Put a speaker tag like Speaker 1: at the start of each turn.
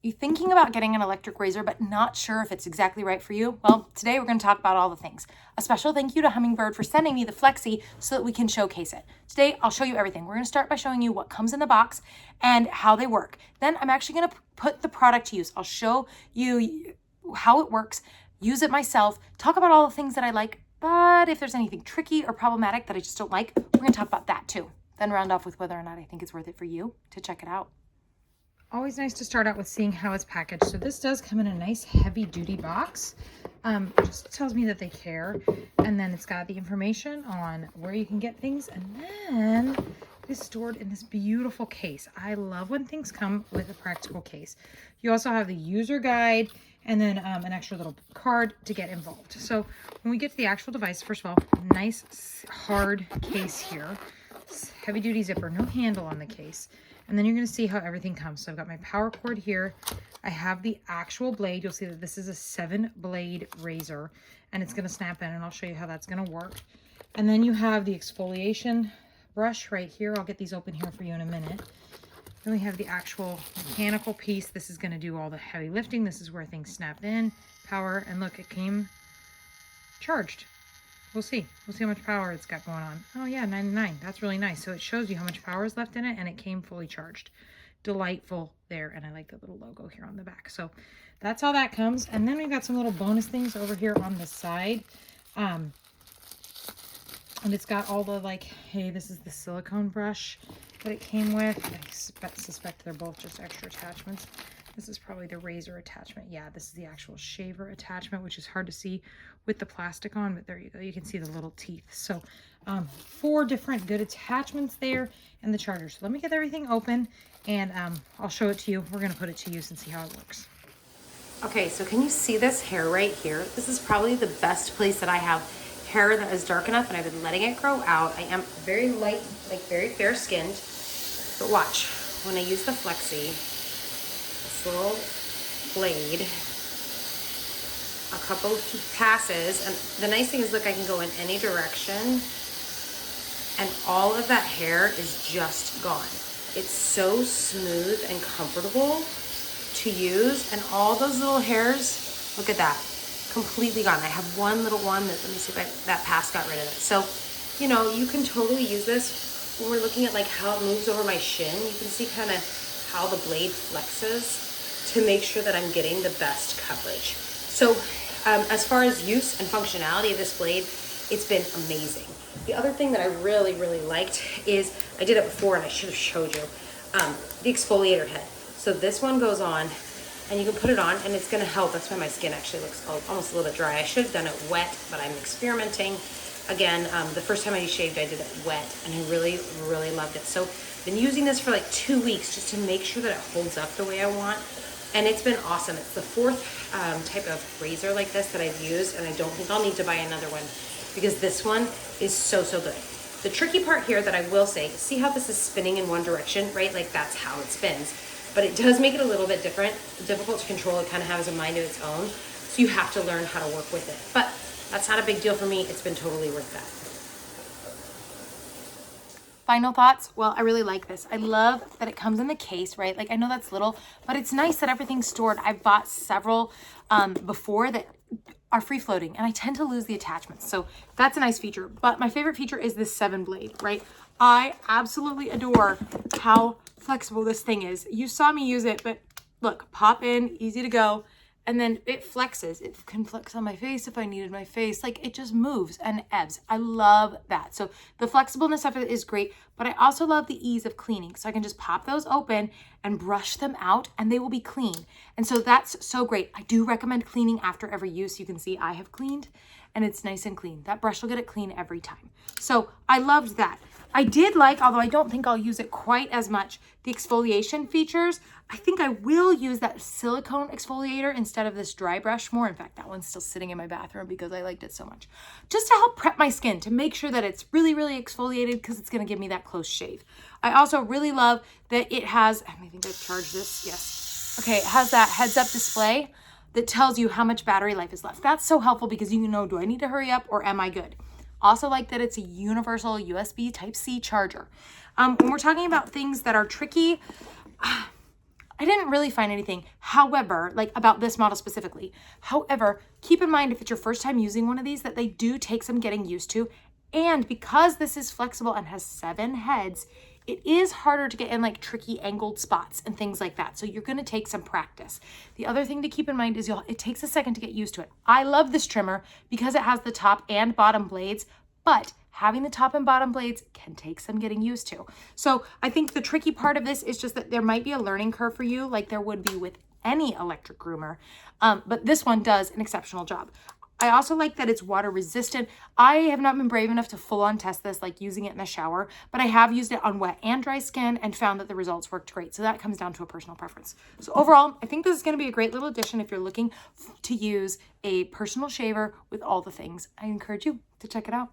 Speaker 1: You thinking about getting an electric razor but not sure if it's exactly right for you? Well, today we're going to talk about all the things. A special thank you to Hummingbird for sending me the Flexy so that we can showcase it. Today I'll show you everything. We're going to start by showing you what comes in the box and how they work. Then I'm actually going to put the product to use. I'll show you how it works, use it myself, talk about all the things that I like, but if there's anything tricky or problematic that I just don't like, we're going to talk about that too. Then round off with whether or not I think it's worth it for you to check it out.
Speaker 2: Always nice to start out with seeing how it's packaged. So this does come in a nice heavy duty box. Just tells me that they care. And then it's got the information on where you can get things. And then it is stored in this beautiful case. I love when things come with a practical case. You also have the user guide and then an extra little card to get involved. So when we get to the actual device, first of all, nice hard case here. Heavy duty zipper, no handle on the case. And then you're going to see how everything comes. So I've got my power cord here. I have the actual blade. You'll see that this is a 7-blade razor and it's going to snap in, and I'll show you how that's going to work. And then you have the exfoliation brush right here. I'll get these open here for you in a minute. Then we have the actual mechanical piece. This is going to do all the heavy lifting. This is where things snap in, power, and look, it came charged. We'll see how much power it's got going on. Oh yeah, 99. That's really nice. So it shows you how much power is left in it, and it came fully charged. Delightful there. And I like the little logo here on the back. So that's how that comes. And then we've got some little bonus things over here on the side. And it's got all the, like, hey, this is the silicone brush that it came with. I suspect they're both just extra attachments. This is probably the razor attachment. Yeah, this is the actual shaver attachment, which is hard to see with the plastic on, but there you go. You can see the little teeth. So 4 different good attachments there, and the charger. So let me get everything open, and I'll show it to you. We're going to put it to use and see how it works.
Speaker 1: Okay, so can you see this hair right here? This is probably the best place that I have hair that is dark enough, and I've been letting it grow out. I am very light, like very fair skinned, but watch, when I use the Flexy, this little blade, a couple passes, and the nice thing is, look, I can go in any direction and all of that hair is just gone. It's so smooth and comfortable to use, and all those little hairs, look at that, completely gone. I have one little one that, let me see if that pass got rid of it. So, you know, you can totally use this when we're looking at like how it moves over my shin. You can see kind of how the blade flexes to make sure that I'm getting the best coverage. So as far as use and functionality of this blade, it's been amazing. The other thing that I really, really liked is, I did it before and I should have showed you, the exfoliator head. So this one goes on and you can put it on and it's going to help. That's why my skin actually looks almost a little bit dry. I should have done it wet, but I'm experimenting. Again, the first time I shaved, I did it wet and I really, really loved it. So I've been using this for like 2 weeks just to make sure that it holds up the way I want. And it's been awesome. It's the 4th type of razor like this that I've used, and I don't think I'll need to buy another one because this one is so, so good. The tricky part here that I will say, see how this is spinning in one direction, right? Like that's how it spins. But it does make it a little bit difficult to control. It kind of has a mind of its own. So you have to learn how to work with it. But that's not a big deal for me. It's been totally worth that. Final thoughts? Well, I really like this. I love that it comes in the case, right? Like, I know that's little, but it's nice that everything's stored. I've bought several before that are free floating, and I tend to lose the attachments. So that's a nice feature. But my favorite feature is this 7-blade, right? I absolutely adore how flexible this thing is. You saw me use it, but look, pop in, easy to go. And then it flexes. It can flex on my face if I needed my face. Like, it just moves and ebbs. I love that. So the flexibleness of it is great, but I also love the ease of cleaning. So I can just pop those open and brush them out and they will be clean. And so that's so great. I do recommend cleaning after every use. You can see I have cleaned and it's nice and clean. That brush will get it clean every time. So I loved that. I did like, although I don't think I'll use it quite as much, the exfoliation features. I think I will use that silicone exfoliator instead of this dry brush more. In fact, that one's still sitting in my bathroom because I liked it so much. Just to help prep my skin, to make sure that it's really, really exfoliated, because it's going to give me that close shave. I also really love that it has, I think I've charged this, yes. Okay, it has that heads up display that tells you how much battery life is left. That's so helpful because you know, do I need to hurry up or am I good? Also like that it's a universal USB Type-C charger. When we're talking about things that are tricky,
Speaker 2: I didn't really find anything, however, like about this model specifically. However, keep in mind if it's your first time using one of these that they do take some getting used to. And because this is flexible and has 7 heads, it is harder to get in like tricky angled spots and things like that. So you're gonna take some practice. The other thing to keep in mind is it takes a second to get used to it. I love this trimmer because it has the top and bottom blades, but having the top and bottom blades can take some getting used to. So I think the tricky part of this is just that there might be a learning curve for you like there would be with any electric groomer. But this one does an exceptional job. I also like that it's water resistant. I have not been brave enough to full on test this, like using it in the shower, but I have used it on wet and dry skin and found that the results worked great. So that comes down to a personal preference. So overall, I think this is gonna be a great little addition if you're looking to use a personal shaver with all the things. I encourage you to check it out.